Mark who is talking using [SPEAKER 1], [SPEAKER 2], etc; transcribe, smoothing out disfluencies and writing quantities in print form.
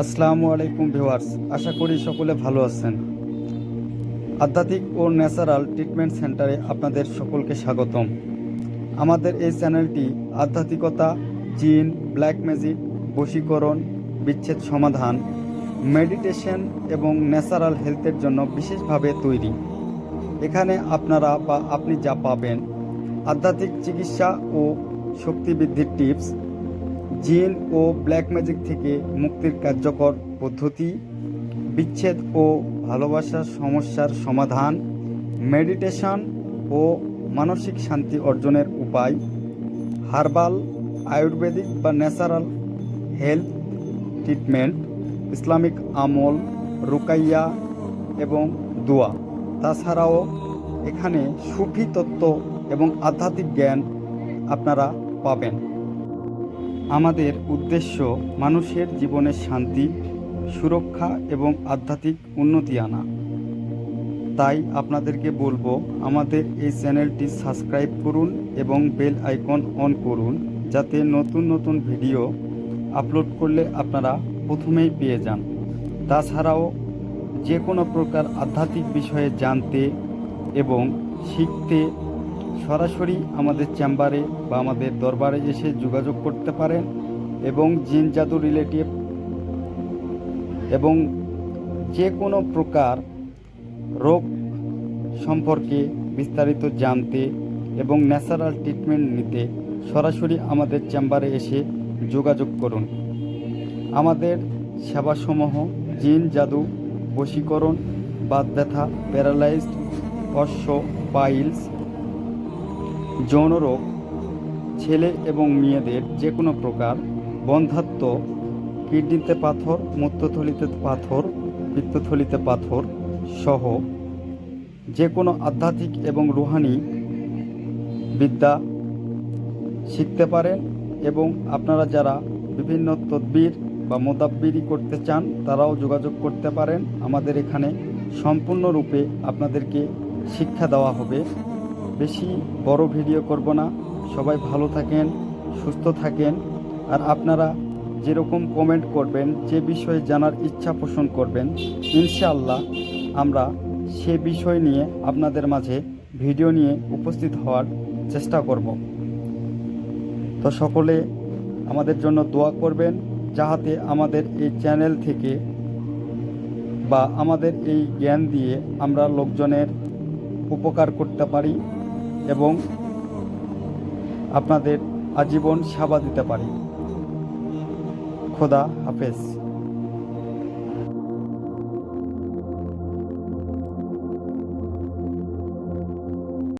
[SPEAKER 1] আসসালামু আলাইকুম ভিউয়ার্স, আশা করি সকলে ভালো আছেন। আধ্যাত্মিক ও ন্যাচারাল ট্রিটমেন্ট সেন্টারে আপনাদের সকলকে স্বাগতম। আমাদের এই চ্যানেলটি আধ্যাত্মিকতা, জিন, ব্ল্যাক ম্যাজিক, বশীকরণ, বিচ্ছেদ সমাধান, মেডিটেশন এবং ন্যাচারাল হেলথের জন্য বিশেষভাবে তৈরি। এখানে আপনারা বা আপনি যা পাবেন: আধ্যাত্মিক চিকিৎসা ও শক্তি বৃদ্ধির টিপস, জিন ও ব্ল্যাক ম্যাজিক থেকে মুক্তির কার্যকর পদ্ধতি, বিচ্ছেদ ও ভালোবাসার সমস্যার সমাধান, মেডিটেশন ও মানসিক শান্তি অর্জনের উপায়, হার্বাল, আয়ুর্বেদিক বা ন্যাচারাল হেলথ ট্রিটমেন্ট, ইসলামিক আমল, রুকাইয়া এবং দোয়া। তাছাড়াও এখানে সুফি তত্ত্ব এবং আধ্যাত্মিক জ্ঞান আপনারা পাবেন। আমাদের উদ্দেশ্য মানুষের জীবনের শান্তি, সুরক্ষা এবং আধ্যাত্মিক উন্নতি আনা। তাই আপনাদেরকে বলবো, আমাদের এই চ্যানেলটি সাবস্ক্রাইব করুন এবং বেল আইকন অন করুন, যাতে নতুন নতুন ভিডিও আপলোড করলে আপনারা প্রথমেই পেয়ে যান। তাছাড়াও যে কোনো প্রকার আধ্যাত্মিক বিষয়ে জানতে এবং শিখতে সরাসরি আমাদের চেম্বারে বা আমাদের দরবারে এসে যোগাযোগ করতে পারেন এবং জিন জাদু রিলেটিভ এবং যে কোনো প্রকার রোগ সম্পর্কে বিস্তারিত জানতে এবং ন্যাচারাল ট্রিটমেন্ট নিতে সরাসরি আমাদের চেম্বারে এসে যোগাযোগ করুন। আমাদের সেবাসমূহ জিন জাদু, বশীকরণ, বাত ব্যথা, প্যারালাইজড, অশ্ব, পাইলস, যৌনরোগ, ছেলে এবং মেয়েদের যে কোনো প্রকার বন্ধ্যাত্ব, কিডনিতে পাথর, মূত্রথলিতে পাথর, পিত্তথলিতে পাথর সহ যে কোনো আধ্যাত্মিক এবং রুহানি বিদ্যা শিখতে পারেন। এবং আপনারা যারা বিভিন্ন তদবির বা মোদাব্বিরি করতে চান, তারাও যোগাযোগ করতে পারেন। আমাদের এখানে সম্পূর্ণরূপে আপনাদেরকে শিক্ষা দেওয়া হবে। বেশি বড় ভিডিও করব না। সবাই ভালো থাকেন, সুস্থ থাকেন। আর আপনারা যেরকম কমেন্ট করবেন, যে বিষয়ে জানার ইচ্ছা পোষণ করবেন, ইনশাআল্লাহ আমরা সে বিষয় নিয়ে আপনাদের মাঝে ভিডিও নিয়ে উপস্থিত হওয়ার চেষ্টা করব। তো সকলে আমাদের জন্য দোয়া করবেন, যাহাতে আমাদের এই চ্যানেল থেকে বা আমাদের এই জ্ঞান দিয়ে আমরা লোকজনের উপকার করতে পারি এবং আপনাদের আজীবন সেবা দিতে পারি। খোদা হাফেজ।